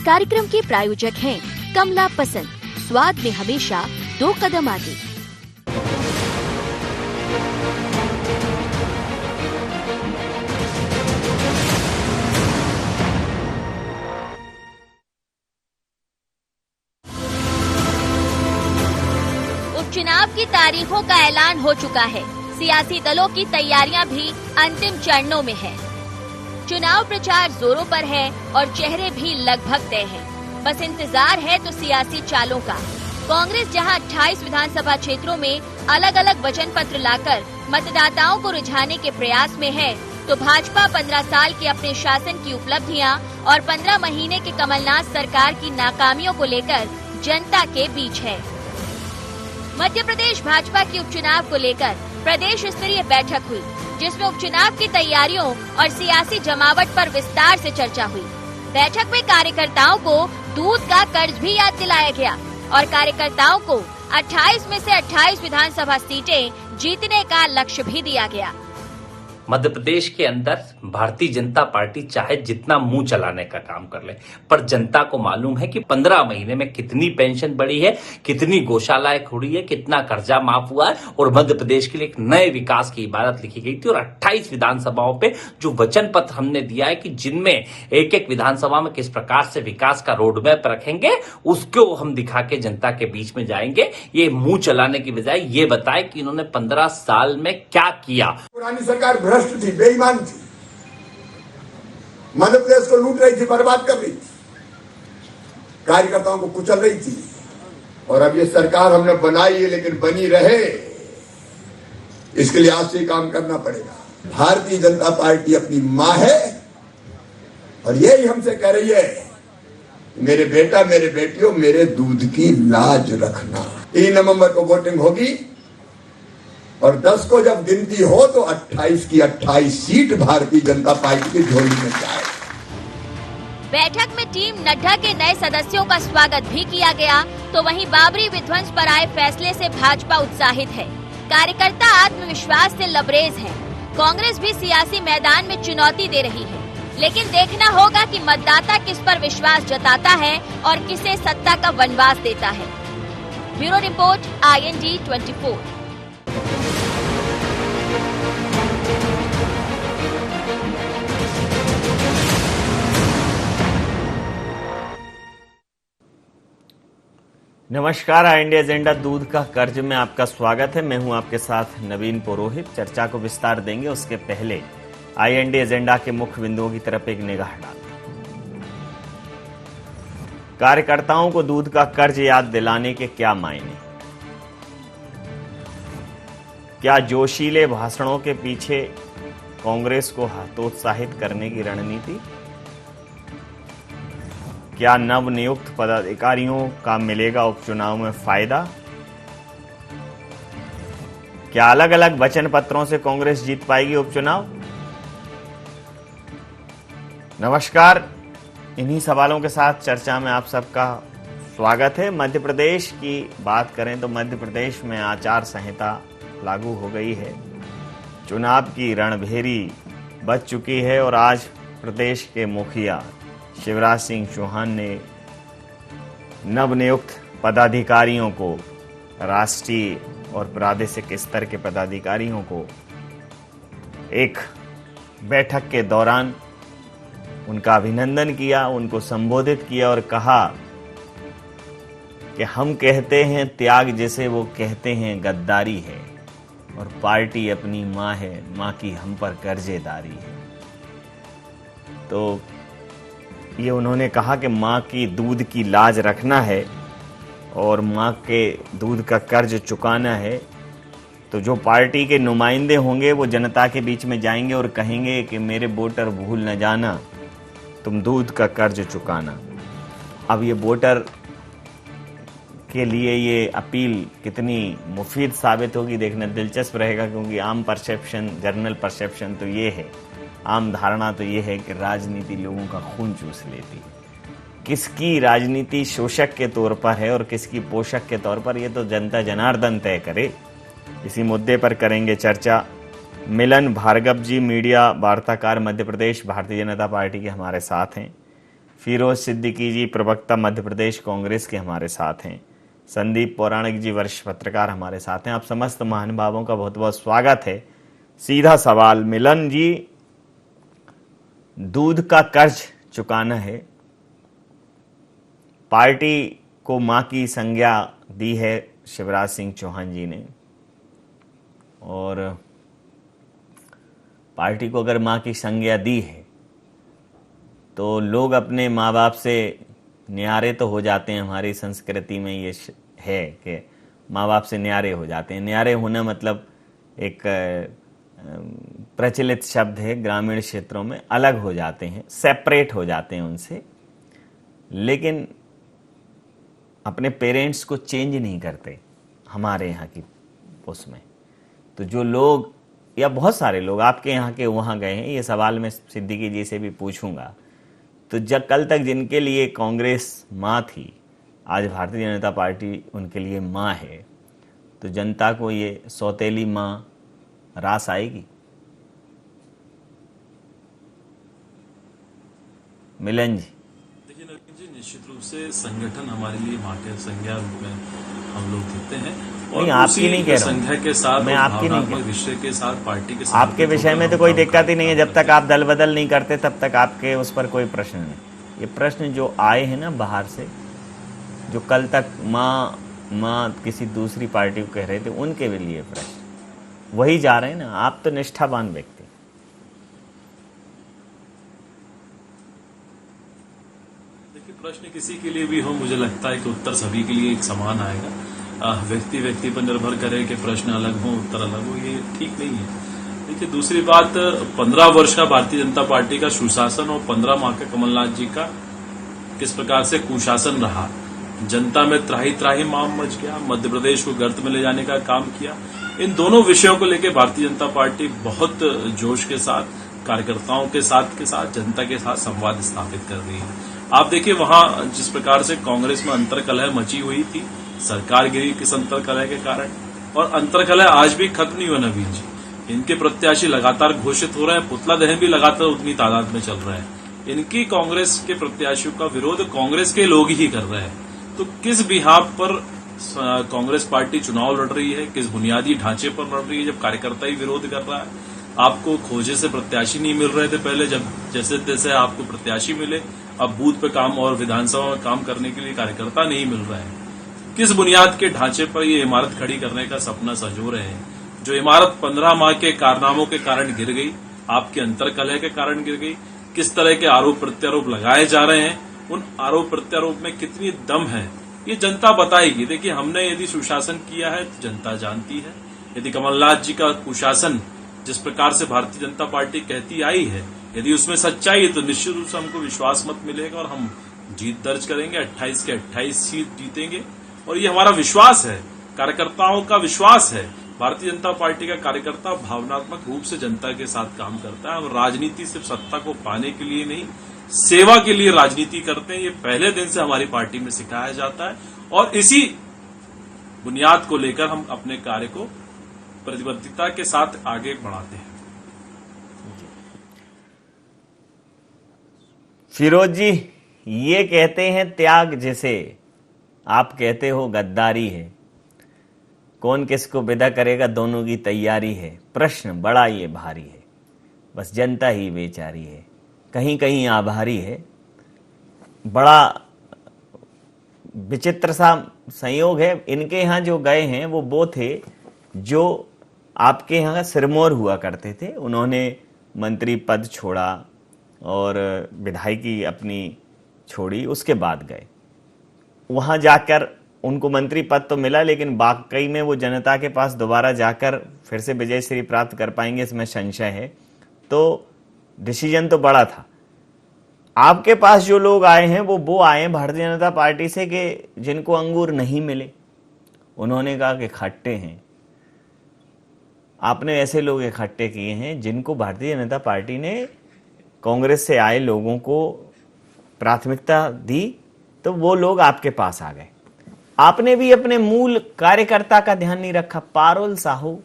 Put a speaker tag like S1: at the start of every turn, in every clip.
S1: कार्यक्रम के प्रायोजक हैं कमला पसंद, स्वाद में हमेशा 2 कदम आगे।
S2: उपचुनाव की तारीखों का ऐलान हो चुका है। सियासी दलों की तैयारियां भी अंतिम चरणों में है। चुनाव प्रचार जोरों पर है और चेहरे भी लगभग तय हैं। बस इंतजार है तो सियासी चालों का। कांग्रेस जहां 28 विधानसभा क्षेत्रों में अलग अलग वचन पत्र लाकर मतदाताओं को रिझाने के प्रयास में है, तो भाजपा 15 साल के अपने शासन की उपलब्धियां और 15 महीने के कमलनाथ सरकार की नाकामियों को लेकर जनता के बीच है। मध्य प्रदेश भाजपा के उपचुनाव को लेकर प्रदेश स्तरीय बैठक हुई, जिसमें उपचुनाव की तैयारियों और सियासी जमावट पर विस्तार से चर्चा हुई। बैठक में कार्यकर्ताओं को दूध का कर्ज भी याद दिलाया गया और कार्यकर्ताओं को 28 में से 28 विधानसभा सीटें जीतने का लक्ष्य भी दिया गया।
S3: मध्य प्रदेश के अंदर भारतीय जनता पार्टी चाहे जितना मुंह चलाने का काम कर ले, पर जनता को मालूम है कि 15 महीने में कितनी पेंशन बढ़ी है, कितनी गौशालाएं खुली है, कितना कर्जा माफ हुआ है और मध्य प्रदेश के लिए एक नए विकास की इबारत लिखी गई थी। और 28 विधानसभाओं पे जो वचन पत्र हमने दिया है कि जिनमें एक एक विधानसभा में किस प्रकार से विकास का रोड मैप रखेंगे, उसको हम दिखा के जनता के बीच में जाएंगे। ये मुंह चलाने की बजाय ये बताए कि इन्होंने 15 साल में क्या किया।
S4: पुरानी सरकार भ्रष्ट थी, बेईमान थी, मध्य प्रदेश को लूट रही थी, बर्बाद कर रही थी, कार्यकर्ताओं को कुचल रही थी। और अब ये सरकार हमने बनाई है, लेकिन बनी रहे इसके लिए आज से काम करना पड़ेगा। भारतीय जनता पार्टी अपनी मां है और यही हमसे कह रही है, मेरे बेटा मेरे बेटियों मेरे दूध की लाज रखना। 3 नवंबर को वोटिंग होगी और 10 को जब गिनती हो तो 28 की 28 सीट भारतीय जनता पार्टी की झोली में जाए।
S2: बैठक में टीम नड्डा के नए सदस्यों का स्वागत भी किया गया, तो वहीं बाबरी विध्वंस पर आए फैसले से भाजपा उत्साहित है। कार्यकर्ता आत्मविश्वास से लबरेज हैं। कांग्रेस भी सियासी मैदान में चुनौती दे रही है, लेकिन देखना होगा कि मतदाता किस पर विश्वास जताता है और किसे सत्ता का वनवास देता है। Bureau report, IND 24।
S5: नमस्कार, IND एजेंडा दूध का कर्ज में आपका स्वागत है। मैं हूं आपके साथ नवीन पुरोहित। चर्चा को विस्तार देंगे, उसके पहले IND एजेंडा के मुख्य बिंदुओं की तरफ एक निगाह डालते। कार्यकर्ताओं को दूध का कर्ज याद दिलाने के क्या मायने? क्या जोशीले भाषणों के पीछे कांग्रेस को हतोत्साहित करने की रणनीति? क्या नवनियुक्त पदाधिकारियों का मिलेगा उपचुनाव में फायदा? क्या अलग अलग वचन पत्रों से कांग्रेस जीत पाएगी उपचुनाव? नमस्कार, इन्हीं सवालों के साथ चर्चा में आप सबका स्वागत है। मध्य प्रदेश की बात करें तो मध्य प्रदेश में आचार संहिता लागू हो गई है। चुनाव की रणभेरी बज चुकी है और आज प्रदेश के मुखिया शिवराज सिंह चौहान ने नवनियुक्त पदाधिकारियों को, राष्ट्रीय और प्रादेशिक स्तर के पदाधिकारियों को एक बैठक के दौरान उनका अभिनंदन किया, उनको संबोधित किया और कहा कि हम कहते हैं त्याग जिसे वो कहते हैं गद्दारी है और पार्टी अपनी माँ है, माँ की हम पर कर्जेदारी है। तो ये उन्होंने कहा कि माँ की दूध की लाज रखना है और माँ के दूध का कर्ज चुकाना है। तो जो पार्टी के नुमाइंदे होंगे वो जनता के बीच में जाएंगे और कहेंगे कि मेरे वोटर भूल न जाना, तुम दूध का कर्ज चुकाना। अब ये वोटर के लिए ये अपील कितनी मुफीद साबित होगी देखना दिलचस्प रहेगा, क्योंकि आम परसेप्शन, जनरल परसेप्शन तो ये है, आम धारणा तो ये है कि राजनीति लोगों का खून चूस लेती है। किसकी राजनीति शोषक के तौर पर है और किसकी पोषक के तौर पर, ये तो जनता जनार्दन तय करे। इसी मुद्दे पर करेंगे चर्चा। मिलन भार्गव जी, मीडिया वार्ताकार, मध्य प्रदेश भारतीय जनता पार्टी के हमारे साथ हैं। फिरोज सिद्दीकी जी प्रवक्ता मध्य प्रदेश कांग्रेस के हमारे साथ हैं। संदीप पौराणिक जी वरिष्ठ पत्रकार हमारे साथ हैं। आप समस्त महानुभावों का बहुत बहुत स्वागत है। सीधा सवाल मिलन जी, दूध का कर्ज चुकाना है, पार्टी को मां की संज्ञा दी है शिवराज सिंह चौहान जी ने, और पार्टी को अगर मां की संज्ञा दी है तो लोग अपने माँ बाप से न्यारे तो हो जाते हैं। हमारी संस्कृति में ये है कि माँ बाप से न्यारे हो जाते हैं। न्यारे होना मतलब एक प्रचलित शब्द है, ग्रामीण क्षेत्रों में अलग हो जाते हैं, सेपरेट हो जाते हैं उनसे, लेकिन अपने पेरेंट्स को चेंज नहीं करते हमारे यहाँ की उसमें। तो जो लोग या बहुत सारे लोग आपके यहाँ के वहाँ गए हैं, ये सवाल मैं सिद्दीकी जी से भी पूछूंगा। तो जब कल तक जिनके लिए कांग्रेस माँ थी, आज भारतीय जनता पार्टी उनके लिए माँ है, तो जनता को ये सौतेली माँ रास आएगी? मिलन जी।
S6: देखिए नवीन जी, निश्चित रूप से संगठन हमारे लिए मां के संज्ञा रूप में हम लोग देते हैं, और
S5: नहीं, आपकी नहीं कह रहा हूं,
S6: संज्ञा के साथ,
S5: मैं आपकी नहीं कह रहा,
S6: विषय के साथ, पार्टी के साथ,
S5: आपके विषय में तो कोई दिक्कत ही नहीं है। जब तक आप दल बदल नहीं करते तब तक आपके उस पर कोई प्रश्न नहीं। ये प्रश्न जो आए हैं ना बाहर से, जो कल तक माँ किसी दूसरी पार्टी को कह रहे थे, उनके लिए प्रश्न वही जा रहे हैं ना। आप तो निष्ठावान व्यक्ति।
S6: प्रश्न किसी के लिए भी हो, मुझे लगता है कि उत्तर सभी के लिए एक समान आएगा। व्यक्ति पर निर्भर करे कि प्रश्न अलग हो, उत्तर अलग हो, ये ठीक नहीं है। देखिए, दूसरी बात, 15 वर्ष का भारतीय जनता पार्टी का सुशासन और 15 माह का कमलनाथ जी का किस प्रकार से कुशासन रहा, जनता में त्राही त्राही माम मच गया, मध्य प्रदेश को गर्त में ले जाने का काम किया। इन दोनों विषयों को लेकर भारतीय जनता पार्टी बहुत जोश के साथ, कार्यकर्ताओं के साथ जनता के साथ संवाद स्थापित कर रही है। आप देखिए, वहां जिस प्रकार से कांग्रेस में अंतर्कलह मची हुई थी, सरकार गिरी किस अंतर्कलह के कारण, और अंतर्कलह आज भी खत्म नहीं हुआ नवीन जी। इनके प्रत्याशी लगातार घोषित हो रहे हैं, पुतला दहन भी लगातार उतनी तादाद में चल रहा है। इनकी कांग्रेस के प्रत्याशियों का विरोध कांग्रेस के लोग ही कर रहे हैं। तो किस बिहाफ पर कांग्रेस पार्टी चुनाव लड़ रही है, किस बुनियादी ढांचे पर लड़ रही है, जब कार्यकर्ता ही विरोध कर रहा है? आपको खोजे से प्रत्याशी नहीं मिल रहे थे पहले, जब जैसे तैसे आपको प्रत्याशी मिले, अब बूथ पे काम और विधानसभा में काम करने के लिए कार्यकर्ता नहीं मिल रहे हैं। किस बुनियाद के ढांचे पर ये इमारत खड़ी करने का सपना सजो रहे हैं? जो इमारत 15 माह के कारनामों के कारण गिर गई, आपके अंतर्कलह के कारण गिर गई, किस तरह के आरोप प्रत्यारोप लगाए जा रहे हैं, उन आरोप प्रत्यारोप में कितनी दम है, ये जनता बताएगी। देखिए, हमने यदि सुशासन किया है तो जनता जानती है। यदि कमलनाथ जी का कुशासन जिस प्रकार से भारतीय जनता पार्टी कहती आई है, यदि उसमें सच्चाई है, तो निश्चित रूप से हमको विश्वास मत मिलेगा और हम जीत दर्ज करेंगे, 28 के 28 सीट जीतेंगे। और ये हमारा विश्वास है, कार्यकर्ताओं का विश्वास है। भारतीय जनता पार्टी का कार्यकर्ता भावनात्मक रूप से जनता के साथ काम करता है। हम राजनीति सिर्फ सत्ता को पाने के लिए नहीं, सेवा के लिए राजनीति करते हैं। ये पहले दिन से हमारी पार्टी में सिखाया जाता है, और इसी बुनियाद को लेकर हम अपने कार्य को प्रतिबद्धता के साथ आगे बढ़ाते हैं।
S5: फिरोज जी, ये कहते हैं त्याग जिसे आप कहते हो गद्दारी है, कौन किसको विदा करेगा, दोनों की तैयारी है। प्रश्न बड़ा ये भारी है, बस जनता ही बेचारी है, कहीं कहीं आभारी है। बड़ा विचित्र सा संयोग है। इनके यहाँ जो गए हैं वो थे जो आपके यहाँ सिरमौर हुआ करते थे। उन्होंने मंत्री पद छोड़ा और विधायकी अपनी छोड़ी, उसके बाद गए वहाँ जाकर उनको मंत्री पद तो मिला, लेकिन वाकई में वो जनता के पास दोबारा जाकर फिर से विजय श्री प्राप्त कर पाएंगे, इसमें संशय है। तो डिसीजन तो बड़ा था। आपके पास जो लोग आए हैं वो आए हैं भारतीय जनता पार्टी से कि जिनको अंगूर नहीं मिले, उन्होंने कहा कि खट्टे हैं। आपने ऐसे लोग इकट्ठे किए हैं जिनको भारतीय जनता पार्टी ने कांग्रेस से आए लोगों को प्राथमिकता दी, तो वो लोग आपके पास आ गए। आपने भी अपने मूल कार्यकर्ता का ध्यान नहीं रखा। पारुल साहू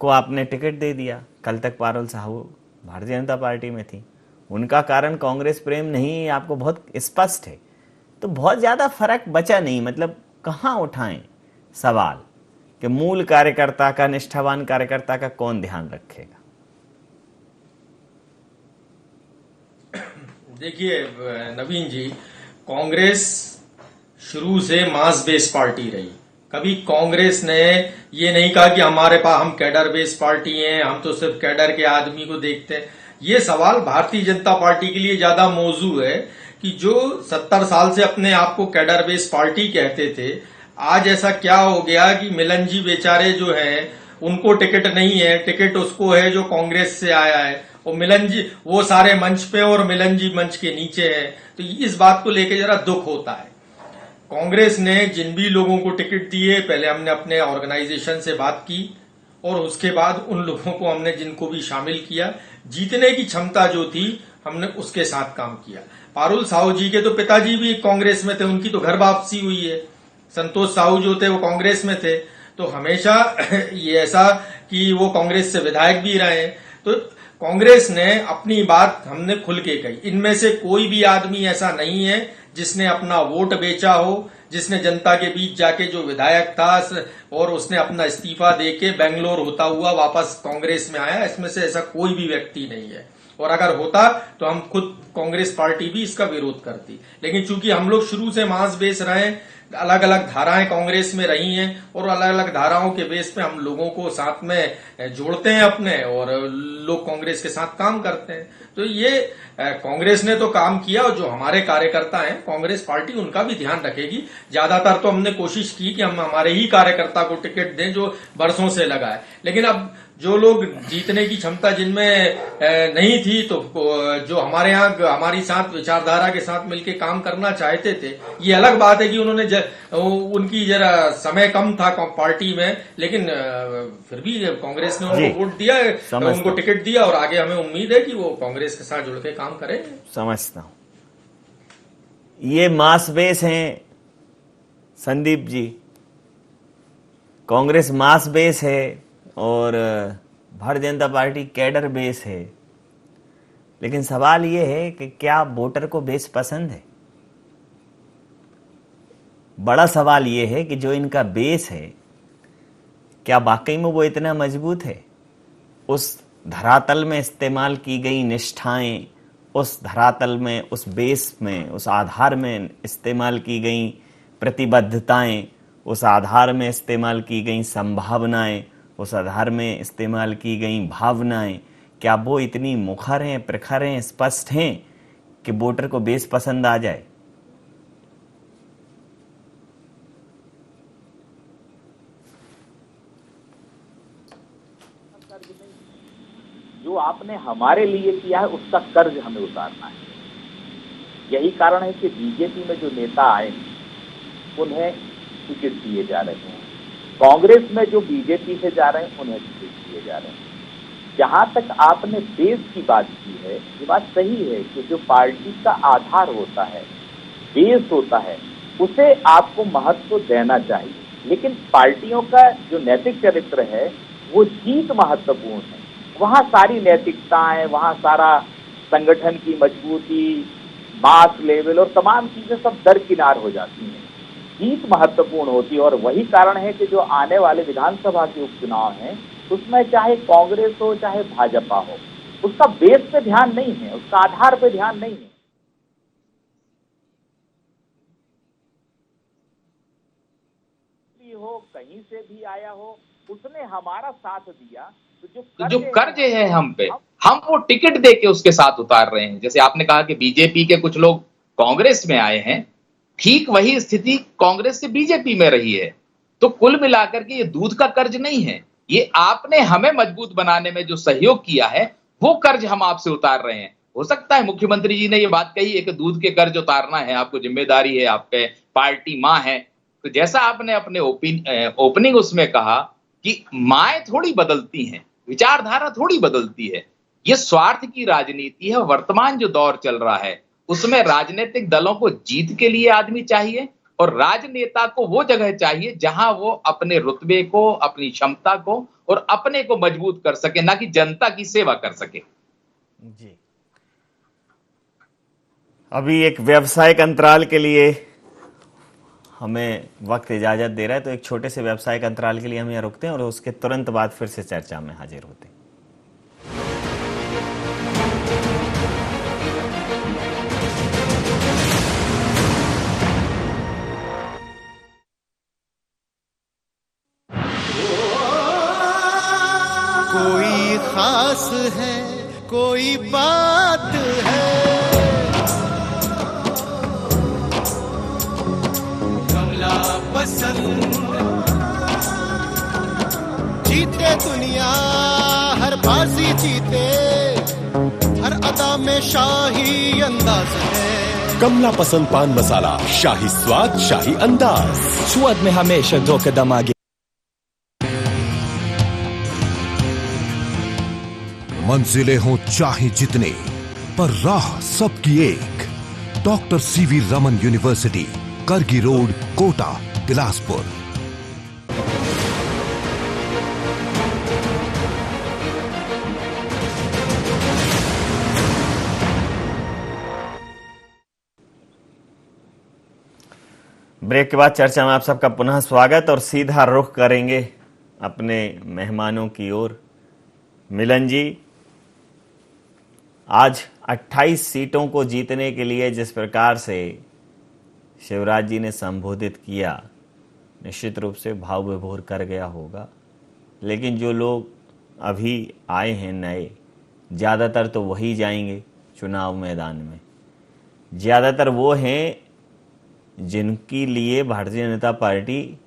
S5: को आपने टिकट दे दिया। कल तक पारुल साहू भारतीय जनता पार्टी में थी, उनका कारण कांग्रेस प्रेम नहीं है, आपको बहुत स्पष्ट है। तो बहुत ज़्यादा फर्क बचा नहीं, मतलब कहाँ उठाएं सवाल कि मूल कार्यकर्ता का, निष्ठावान कार्यकर्ता का कौन ध्यान रखेगा।
S7: देखिए नवीन जी, कांग्रेस शुरू से मास बेस पार्टी रही। कभी कांग्रेस ने ये नहीं कहा कि हमारे पास हम कैडर बेस पार्टी हैं, हम तो सिर्फ कैडर के आदमी को देखते हैं। ये सवाल भारतीय जनता पार्टी के लिए ज्यादा मौजू है कि जो 70 साल से अपने आप को कैडर बेस पार्टी कहते थे, आज ऐसा क्या हो गया कि मिलन जी बेचारे जो हैं उनको टिकट नहीं है, टिकट उसको है जो कांग्रेस से आया है, और मिलन जी वो सारे मंच पे और मिलन जी मंच के नीचे है। तो इस बात को लेकर जरा दुख होता है। कांग्रेस ने जिन भी लोगों को टिकट दिए, पहले हमने अपने ऑर्गेनाइजेशन से बात की और उसके बाद उन लोगों को हमने जिनको भी शामिल किया, जीतने की क्षमता जो थी हमने उसके साथ काम किया। पारुल साहू जी के तो पिताजी भी कांग्रेस में थे, उनकी तो घर वापसी हुई है। संतोष साहू जो थे वो कांग्रेस में थे, तो हमेशा ये ऐसा कि वो कांग्रेस से विधायक भी रहे हैं। तो कांग्रेस ने अपनी बात हमने खुल के कही। इनमें से कोई भी आदमी ऐसा नहीं है जिसने अपना वोट बेचा हो, जिसने जनता के बीच जाके जो विधायक था और उसने अपना इस्तीफा देके बेंगलोर होता हुआ वापस कांग्रेस में आया, इसमें से ऐसा कोई भी व्यक्ति नहीं है। और अगर होता तो हम खुद कांग्रेस पार्टी भी इसका विरोध करती। लेकिन चूंकि हम लोग शुरू से मास बेस रहे, अलग अलग धाराएं कांग्रेस में रही हैं और अलग अलग धाराओं के बेस पे हम लोगों को साथ में जोड़ते हैं अपने, और लोग कांग्रेस के साथ काम करते हैं। तो ये कांग्रेस ने तो काम किया, और जो हमारे कार्यकर्ता हैं कांग्रेस पार्टी उनका भी ध्यान रखेगी। ज्यादातर तो हमने कोशिश की कि हम हमारे ही कार्यकर्ता को टिकट दें जो बरसों से लगा है। लेकिन अब जो लोग जीतने की क्षमता जिनमें नहीं थी, तो जो हमारे यहाँ हमारी साथ विचारधारा के साथ मिलकर काम करना चाहते थे, ये अलग बात है कि उन्होंने उनकी जरा समय कम था पार्टी में, लेकिन फिर भी कांग्रेस ने उनको वोट दिया, उनको टिकट दिया, और आगे हमें उम्मीद है कि वो कांग्रेस के साथ जुड़ के काम करेंगे।
S5: समझता हूं ये मास बेस हैं संदीप जी, कांग्रेस मास बेस है और Bharatiya Janata party cadre base है। लेकिन सवाल ये है कि क्या वोटर को बेस पसंद है? बड़ा सवाल ये है कि जो इनका बेस है, क्या वाकई में वो इतना मजबूत है? उस धरातल में इस्तेमाल की गई निष्ठाएं, उस धरातल में, उस बेस में, उस आधार में इस्तेमाल की गई प्रतिबद्धताएं, उस आधार में इस्तेमाल की गई संभावनाएं, उस आधार में इस्तेमाल की गई भावनाएं, क्या वो इतनी मुखर हैं, प्रखर हैं, स्पष्ट हैं कि वोटर को बेस पसंद आ जाए?
S8: जो आपने हमारे लिए किया है उसका कर्ज हमें उतारना है। यही कारण है कि बीजेपी में जो नेता आए उन्हें टिकट दिए जा रहे हैं, कांग्रेस में जो बीजेपी से जा रहे हैं उन्हें टिकट दिए जा रहे हैं। जहां तक आपने बेस की बात की है, ये बात सही है कि जो पार्टी का आधार होता है, बेस होता है, उसे आपको महत्व देना चाहिए। लेकिन पार्टियों का जो नैतिक चरित्र है वो जीत महत्वपूर्ण है। वहां सारी नैतिकताएं, वहां सारा संगठन की मजबूती, मास लेवल और तमाम चीजें सब दरकिनार हो जाती हैं। जीत महत्वपूर्ण होती है, और वही कारण है कि जो आने वाले विधानसभा के उपचुनाव हैं उसमें चाहे कांग्रेस हो चाहे भाजपा हो, उसका बेस पे ध्यान नहीं है, उसका आधार पे ध्यान नहीं है। हो कहीं से भी आया हो, उसने हमारा साथ दिया। तो
S9: जो कर्ज है हम पे, हम वो टिकट दे के उसके साथ उतार रहे हैं। जैसे आपने कहा कि बीजेपी के कुछ लोग कांग्रेस में आए हैं, ठीक वही स्थिति कांग्रेस से बीजेपी में रही है। तो कुल मिलाकर के ये दूध का कर्ज नहीं है, ये आपने हमें मजबूत बनाने में जो सहयोग किया है वो कर्ज हम आपसे उतार रहे हैं। हो सकता है मुख्यमंत्री जी ने ये बात कही है कि दूध के कर्ज उतारना है, आपको जिम्मेदारी है, आपके पार्टी मां है। तो जैसा आपने अपने ओपनिंग उसमें कहा कि माएँ थोड़ी बदलती हैं, विचारधारा थोड़ी बदलती है, ये स्वार्थ की राजनीति है। वर्तमान जो दौर चल रहा है उसमें राजनीतिक दलों को जीत के लिए आदमी चाहिए, और राजनेता को वो जगह चाहिए जहां वो अपने रुतबे को, अपनी क्षमता को और अपने को मजबूत कर सके, ना कि जनता की सेवा कर सके।
S5: जी अभी एक व्यावसायिक अंतराल के लिए हमें वक्त इजाजत दे रहा है, तो एक छोटे से व्यावसायिक अंतराल के लिए हम यहाँ रुकते हैं और उसके तुरंत बाद फिर से चर्चा में हाजिर होते हैं।
S10: कोई खास है, कोई बात है, कमला पसंद। जीते दुनिया हर बाजी जीते, हर अदा में शाही अंदाज है।
S11: कमला पसंद पान मसाला, शाही स्वाद, शाही अंदाज, स्वाद में हमेशा 2 कदम आगे।
S12: मंजिलें हों चाहे जितने, पर राह सबकी एक। डॉक्टर सीवी रमन यूनिवर्सिटी, करगी रोड, कोटा, बिलासपुर।
S5: ब्रेक के बाद चर्चा में आप सबका पुनः स्वागत और सीधा रुख करेंगे अपने मेहमानों की ओर। मिलन जी, आज 28 सीटों को जीतने के लिए जिस प्रकार से शिवराज जी ने संबोधित किया, निश्चित रूप से भाव विभोर कर गया होगा। लेकिन जो लोग अभी आए हैं नए, ज़्यादातर तो वही जाएंगे चुनाव मैदान में। ज़्यादातर वो हैं जिनके लिए भारतीय जनता पार्टी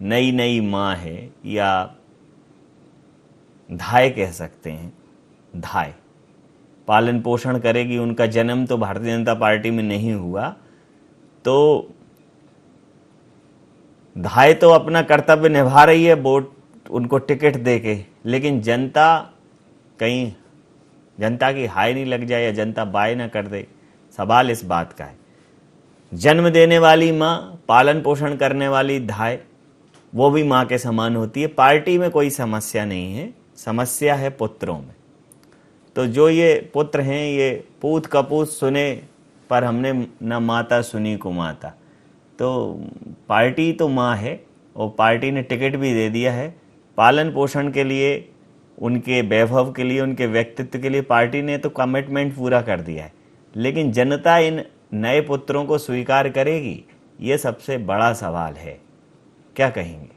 S5: नई नई माँ है, या धाय कह सकते हैं। धाय पालन पोषण करेगी। उनका जन्म तो भारतीय जनता पार्टी में नहीं हुआ, तो धाय तो अपना कर्तव्य निभा रही है वोट उनको टिकट देके, लेकिन जनता कहीं जनता की हाय नहीं लग जाए या जनता बाय ना कर दे, सवाल इस बात का है। जन्म देने वाली माँ, पालन पोषण करने वाली धाय, वो भी माँ के समान होती है। पार्टी में कोई समस्या नहीं है, समस्या है पुत्रों में। तो जो ये पुत्र हैं, ये पूत कपूत सुने पर हमने न माता सुनी कुमाता। तो पार्टी तो माँ है और पार्टी ने टिकट भी दे दिया है। पालन पोषण के लिए, उनके वैभव के लिए, उनके व्यक्तित्व के लिए पार्टी ने तो कमिटमेंट पूरा कर दिया है। लेकिन जनता इन नए पुत्रों को स्वीकार करेगी, ये सबसे बड़ा सवाल है। क्या कहेंगे?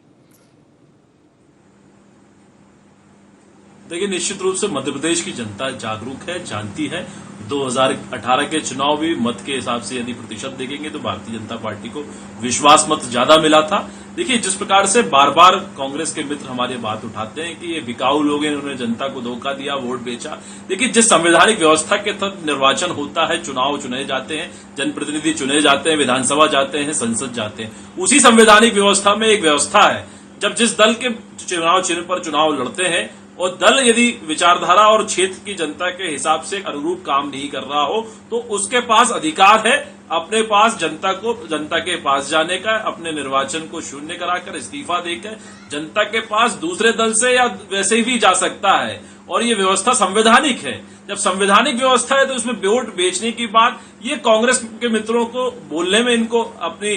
S6: देखिए, निश्चित रूप से मध्य प्रदेश की जनता जागरूक है, जानती है। 2018 के चुनाव भी मत के हिसाब से यदि प्रतिशत देखेंगे तो भारतीय जनता पार्टी को विश्वास मत ज्यादा मिला था। देखिए, जिस प्रकार से बार बार कांग्रेस के मित्र हमारे बात उठाते हैं कि ये बिकाऊ लोग हैं, उन्होंने जनता को धोखा दिया, वोट बेचा। देखिए, जिस संवैधानिक व्यवस्था के तहत निर्वाचन होता है, चुनाव चुने जाते हैं, जनप्रतिनिधि चुने जाते हैं, विधानसभा जाते हैं, संसद जाते हैं, उसी संवैधानिक व्यवस्था में एक व्यवस्था है, जब जिस दल के चुनाव चिन्ह पर चुनाव लड़ते हैं और दल यदि विचारधारा और क्षेत्र की जनता के हिसाब से अनुरूप काम नहीं कर रहा हो, तो उसके पास अधिकार है अपने पास जनता के पास जाने का, अपने निर्वाचन को शून्य कराकर इस्तीफा देकर जनता के पास दूसरे दल से या वैसे ही भी जा सकता है। और ये व्यवस्था संवैधानिक है। जब संवैधानिक व्यवस्था है तो इसमें वोट बेचने की बात, ये कांग्रेस के मित्रों को बोलने में, इनको अपनी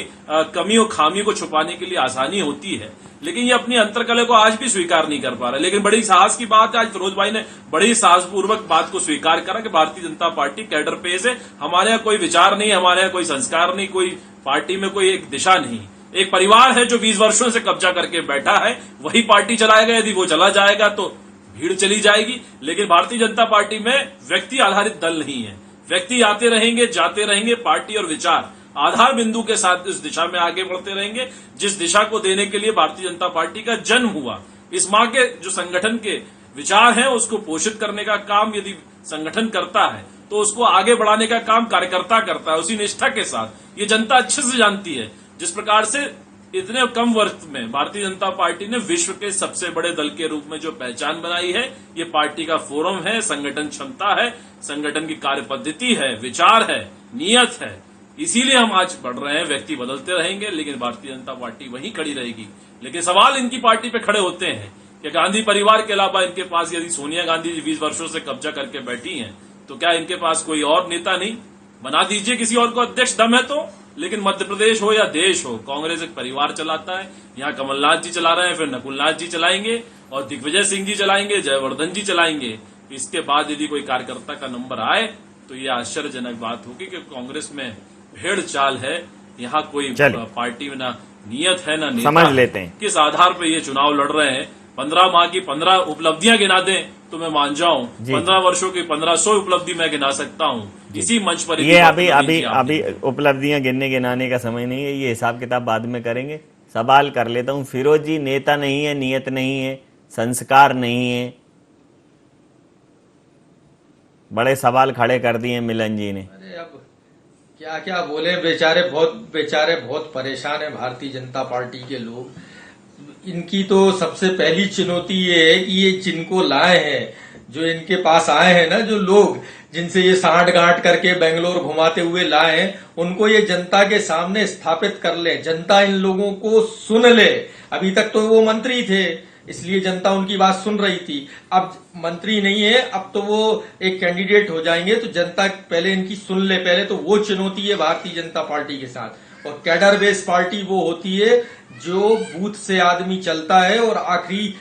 S6: कमी और खामी को छुपाने के लिए आसानी होती है, लेकिन ये अपनी अंतर्कलह को आज भी स्वीकार नहीं कर पा रहा। लेकिन बड़ी साहस की बात है, आज फिरोज भाई ने बड़ी साहसपूर्वक बात को स्वीकार करा कि भारतीय जनता पार्टी कैडर पेश है, हमारे यहाँ कोई विचार नहीं, हमारे यहाँ कोई संस्कार नहीं, कोई पार्टी में कोई एक दिशा नहीं। एक परिवार है जो 20 वर्षों से कब्जा करके बैठा है, वही पार्टी चलाएगा। यदि वो चला जाएगा तो भीड़ चली जाएगी। लेकिन भारतीय जनता पार्टी में व्यक्ति आधारित दल नहीं है। व्यक्ति आते रहेंगे, जाते रहेंगे, पार्टी और विचार आधार बिंदु के साथ इस दिशा में आगे बढ़ते रहेंगे, जिस दिशा को देने के लिए भारतीय जनता पार्टी का जन्म हुआ। इस मां के जो संगठन के विचार हैं, उसको पोषित करने का काम यदि संगठन करता है तो उसको आगे बढ़ाने का काम कार्यकर्ता करता है, उसी निष्ठा के साथ। ये जनता अच्छे से जानती है। जिस प्रकार से इतने कम वक्त में भारतीय जनता पार्टी ने विश्व के सबसे बड़े दल के रूप में जो पहचान बनाई है, ये पार्टी का फोरम है, संगठन क्षमता है, संगठन की कार्य पद्धति है, विचार है, नियत है। इसीलिए हम आज बढ़ रहे हैं। व्यक्ति बदलते रहेंगे लेकिन भारतीय जनता पार्टी वहीं खड़ी रहेगी। लेकिन सवाल इनकी पार्टी पे खड़े होते हैं कि गांधी परिवार के अलावा इनके पास, यदि सोनिया गांधी जी 20 वर्षों से कब्जा करके बैठी हैं, तो क्या इनके पास कोई और नेता नहीं? बना दीजिए किसी और को अध्यक्ष, दम है तो। लेकिन मध्य प्रदेश हो या देश हो, कांग्रेस एक परिवार चलाता है। यहाँ कमलनाथ जी चला रहे हैं, फिर नकुलनाथ जी चलाएंगे और दिग्विजय सिंह जी चलाएंगे, जयवर्धन जी चलाएंगे। इसके बाद यदि कोई कार्यकर्ता का नंबर आए तो ये आश्चर्यजनक बात होगी कि कांग्रेस में भेड़ चाल है। यहाँ कोई पार्टी में ना नियत है ना नेता।
S5: समझ लेते हैं
S6: किस आधार पर ये चुनाव लड़ रहे हैं। 15 माह की 15 उपलब्धियां गिना दें तो मैं मान जाऊं, 15 वर्षों की 1500 उपलब्धि मैं गिना सकता हूं इसी मंच पर।
S5: ये अभी उपलब्धियां गिनाने का समय नहीं है, ये हिसाब किताब बाद में करेंगे। सवाल कर लेता हूं, फिरोज जी नेता नहीं है, नियत नहीं है, संस्कार नहीं है, बड़े सवाल खड़े कर दिए मिलन जी ने।
S7: अरे अब क्या क्या बोले, बेचारे बहुत परेशान है भारतीय जनता पार्टी के लोग। इनकी तो सबसे पहली चुनौती ये है कि ये जिनको लाए हैं, जो इनके पास आए हैं ना, जो लोग जिनसे ये सांठ गांठ करके बेंगलोर घुमाते हुए लाए हैं, उनको ये जनता के सामने स्थापित कर ले, जनता इन लोगों को सुन ले। अभी तक तो वो मंत्री थे, इसलिए जनता उनकी बात सुन रही थी। अब मंत्री नहीं है, अब तो वो एक कैंडिडेट हो जाएंगे, तो जनता पहले इनकी सुन ले। पहले तो वो चुनौती है भारतीय जनता पार्टी के साथ। और कैडर बेस्ड पार्टी वो होती है जो बूथ से आदमी चलता है और आखिरी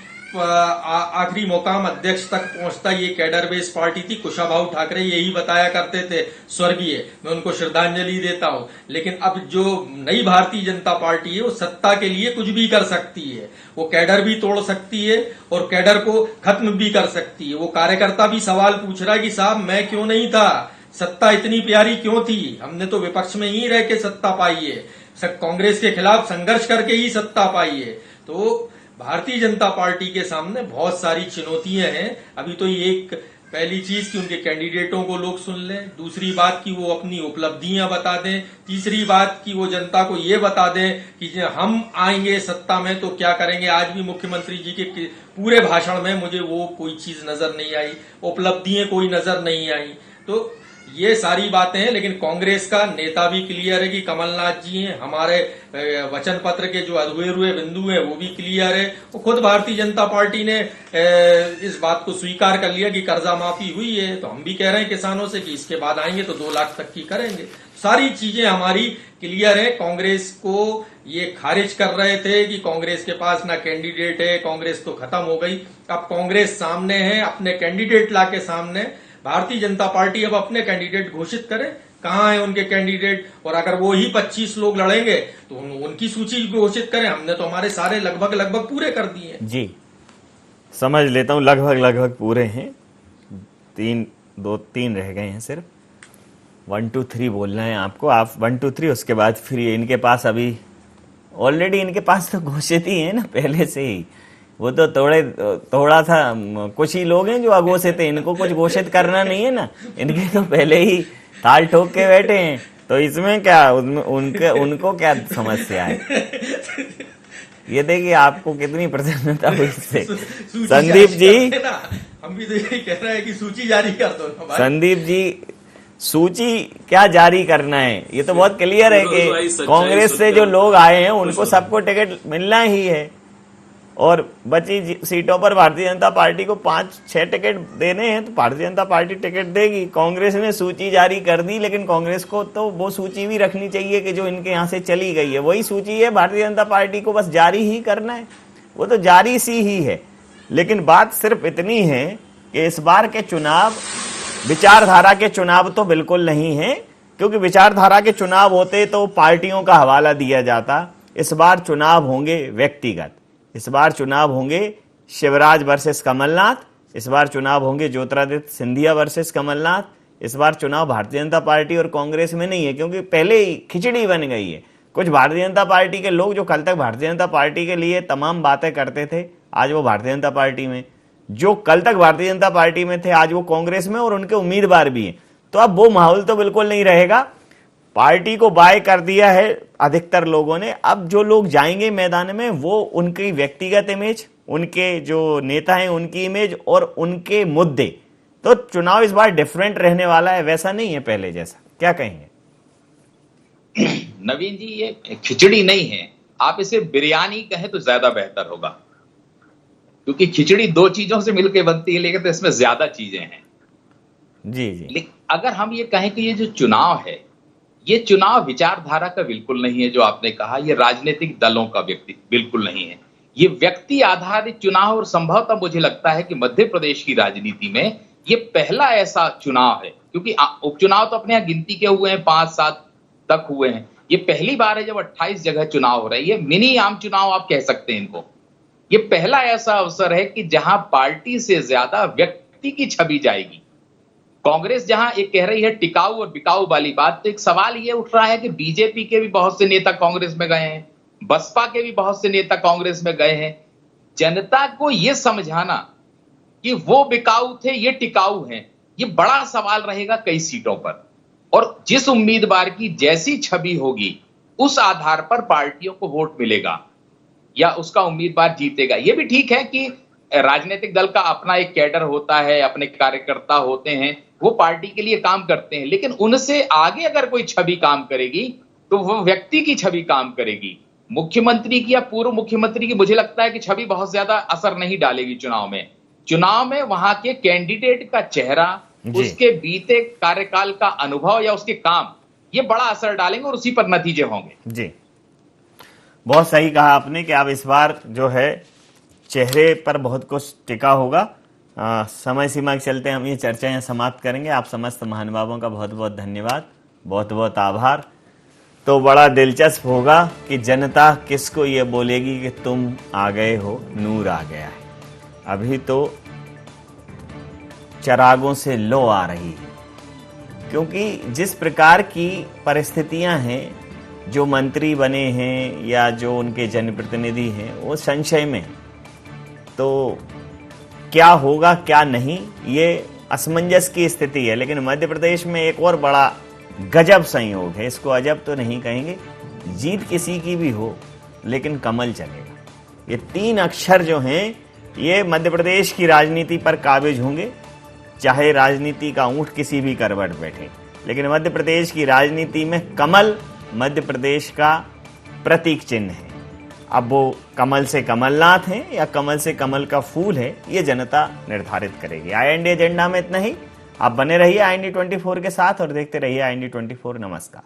S7: मुकाम अध्यक्ष तक पहुंचता। ये कैडर बेस्ड पार्टी थी। कुशाभाऊ ठाकरे यही बताया करते थे, स्वर्गीय, मैं उनको श्रद्धांजलि देता हूं। लेकिन अब जो नई भारतीय जनता पार्टी है वो सत्ता के लिए कुछ भी कर सकती है। वो कैडर भी तोड़ सकती है और कैडर को खत्म भी कर सकती है। वो कार्यकर्ता भी सवाल पूछ रहा है कि साहब मैं क्यों नहीं था, सत्ता इतनी प्यारी क्यों थी, हमने तो विपक्ष में ही रह के सत्ता पाई है, कांग्रेस के खिलाफ संघर्ष करके ही सत्ता पाई है। तो भारतीय जनता पार्टी के सामने बहुत सारी चुनौतियां हैं। अभी तो ये एक पहली चीज कि उनके कैंडिडेटों को लोग सुन लें, दूसरी बात कि वो अपनी उपलब्धियां बता दें, तीसरी बात कि वो जनता को ये बता दें कि हम आएंगे सत्ता में तो क्या करेंगे। आज भी मुख्यमंत्री जी के पूरे भाषण में मुझे वो कोई चीज नजर नहीं आई, उपलब्धियां कोई नजर नहीं आई। तो ये सारी बातें हैं। लेकिन कांग्रेस का नेता भी क्लियर है कि कमलनाथ जी हैं। हमारे वचन पत्र के जो अधूरे बिंदु हैं वो भी क्लियर है। वो खुद भारतीय जनता पार्टी ने इस बात को स्वीकार कर लिया कि कर्जा माफी हुई है। तो हम भी कह रहे हैं किसानों से कि इसके बाद आएंगे तो 2 लाख तक की करेंगे। सारी चीजें हमारी क्लियर है। कांग्रेस को ये खारिज कर रहे थे कि कांग्रेस के पास ना कैंडिडेट है, कांग्रेस तो खत्म हो गई। अब कांग्रेस सामने है, अपने कैंडिडेट ला के सामने। भारतीय जनता पार्टी अब अपने कैंडिडेट घोषित करे, कहाँ है उनके कैंडिडेट, और अगर वो ही 25 लोग लड़ेंगे तो उनकी सूची घोषित करें। हमने तो हमारे सारे लगभग पूरे कर दिए
S5: जी। समझ लेता हूं, लगभग पूरे हैं। 3 रह गए हैं सिर्फ। 1 2 3 बोलना है आपको, आप 1 2 3 उसके बाद फिर इनके पास अभी ऑलरेडी इनके पास तो घोषित ही है ना पहले से ही। वो तो थोड़ा सा कुछ ही लोग हैं जो अघोषित है, इनको कुछ घोषित करना नहीं है ना, इनके तो पहले ही ताल ठोक के बैठे हैं। तो इसमें क्या उनको क्या समस्या है। ये देखिए आपको कितनी प्रसन्नता हुई इससे। संदीप जी,
S7: हम भी तो यही कह रहे हैं कि सूची जारी कर दो ना भाई।
S5: संदीप जी, सूची क्या जारी करना है, ये तो बहुत क्लियर है कि कांग्रेस से जो लोग आए हैं उनको सबको टिकट मिलना ही है। और बची सीटों पर भारतीय जनता पार्टी को 5-6 टिकट देने हैं तो भारतीय जनता पार्टी टिकट देगी। कांग्रेस ने सूची जारी कर दी, लेकिन कांग्रेस को तो वो सूची भी रखनी चाहिए कि जो इनके यहाँ से चली गई है वही सूची है। भारतीय जनता पार्टी को बस जारी ही करना है, वो तो जारी सी ही है। लेकिन बात सिर्फ इतनी है कि इस बार के चुनाव विचारधारा के चुनाव तो बिल्कुल नहीं है, क्योंकि विचारधारा के चुनाव होते तो पार्टियों का हवाला दिया जाता। इस बार चुनाव होंगे व्यक्तिगत, इस बार चुनाव होंगे शिवराज वर्सेस कमलनाथ, इस बार चुनाव होंगे ज्योतिरादित्य सिंधिया वर्सेस कमलनाथ। इस बार चुनाव भारतीय जनता पार्टी और कांग्रेस में नहीं है, क्योंकि पहले ही खिचड़ी बन गई है। कुछ भारतीय जनता पार्टी के लोग जो कल तक भारतीय जनता पार्टी के लिए तमाम बातें करते थे, आज वो भारतीय जनता पार्टी में, जो कल तक भारतीय जनता पार्टी में थे आज वो कांग्रेस में, और उनके उम्मीदवार भी हैं। तो अब वो माहौल तो बिल्कुल नहीं रहेगा। पार्टी को बाय कर दिया है अधिकतर लोगों ने। अब जो लोग जाएंगे मैदान में वो उनकी व्यक्तिगत इमेज, उनके जो नेता हैं उनकी इमेज और उनके मुद्दे। तो चुनाव इस बार डिफरेंट रहने वाला है, वैसा नहीं है पहले जैसा। क्या कहेंगे
S9: नवीन जी? ये खिचड़ी नहीं है, आप इसे बिरयानी कहें तो ज्यादा बेहतर होगा, क्योंकि खिचड़ी 2 चीजों से मिलकर बनती है, लेकिन तो इसमें ज्यादा चीजें हैं।
S5: जी।
S9: अगर हम ये कहें कि ये जो चुनाव है, ये चुनाव विचारधारा का बिल्कुल नहीं है, जो आपने कहा, ये राजनीतिक दलों का व्यक्ति बिल्कुल नहीं है, ये व्यक्ति आधारित चुनाव। और संभवतः मुझे लगता है कि मध्य प्रदेश की राजनीति में ये पहला ऐसा चुनाव है, क्योंकि उपचुनाव तो अपने यहाँ गिनती के हुए हैं, 5-7 तक हुए हैं। ये पहली बार है जब 28 जगह चुनाव हो रही है, मिनी आम चुनाव आप कह सकते हैं इनको। ये पहला ऐसा अवसर है कि जहां पार्टी से ज्यादा व्यक्ति की छवि जाएगी। कांग्रेस जहां एक कह रही है टिकाऊ और बिकाऊ वाली बात, तो एक सवाल ये उठ रहा है कि बीजेपी के भी बहुत से नेता कांग्रेस में गए हैं, बसपा के भी बहुत से नेता कांग्रेस में गए हैं। जनता को यह समझाना कि वो बिकाऊ थे, ये टिकाऊ हैं, ये बड़ा सवाल रहेगा कई सीटों पर। और जिस उम्मीदवार की जैसी छवि होगी, उस आधार पर पार्टियों को वोट मिलेगा या उसका उम्मीदवार जीतेगा। ये भी ठीक है कि राजनीतिक दल का अपना एक कैडर होता है, अपने कार्यकर्ता होते हैं, वो पार्टी के लिए काम करते हैं, लेकिन उनसे आगे अगर कोई छवि काम करेगी तो वो व्यक्ति की छवि काम करेगी। मुख्यमंत्री की या पूर्व मुख्यमंत्री की मुझे लगता है कि छवि बहुत ज्यादा असर नहीं डालेगी चुनाव में। चुनाव में वहां के कैंडिडेट का चेहरा, उसके बीते कार्यकाल का अनुभव या उसके काम, ये बड़ा असर डालेंगे और उसी पर नतीजे होंगे।
S5: जी, बहुत सही कहा आपने कि अब इस बार जो है चेहरे पर बहुत कुछ टिका होगा। समय सीमा के चलते हम ये चर्चा यहाँ समाप्त करेंगे। आप समस्त महानुभावों का बहुत बहुत धन्यवाद, बहुत बहुत आभार। तो बड़ा दिलचस्प होगा कि जनता किसको ये बोलेगी कि तुम आ गए हो, नूर आ गया है। अभी तो चरागों से लो आ रही है, क्योंकि जिस प्रकार की परिस्थितियां हैं, जो मंत्री बने हैं या जो उनके जनप्रतिनिधि हैं, वो संशय में। तो क्या होगा क्या नहीं, ये असमंजस की स्थिति है। लेकिन मध्य प्रदेश में एक और बड़ा गजब संयोग है, इसको अजब तो नहीं कहेंगे, जीत किसी की भी हो लेकिन कमल चलेगा। ये 3 अक्षर जो हैं, ये मध्य प्रदेश की राजनीति पर काबिज होंगे, चाहे राजनीति का ऊंट किसी भी करवट बैठे। लेकिन मध्य प्रदेश की राजनीति में कमल मध्य प्रदेश का प्रतीक चिन्ह है। अब वो कमल से कमलनाथ हैं या कमल से कमल का फूल है, ये जनता निर्धारित करेगी। IND एजेंडा में इतना ही। आप बने रहिए IND 24 के साथ और देखते रहिए IND 24। नमस्कार।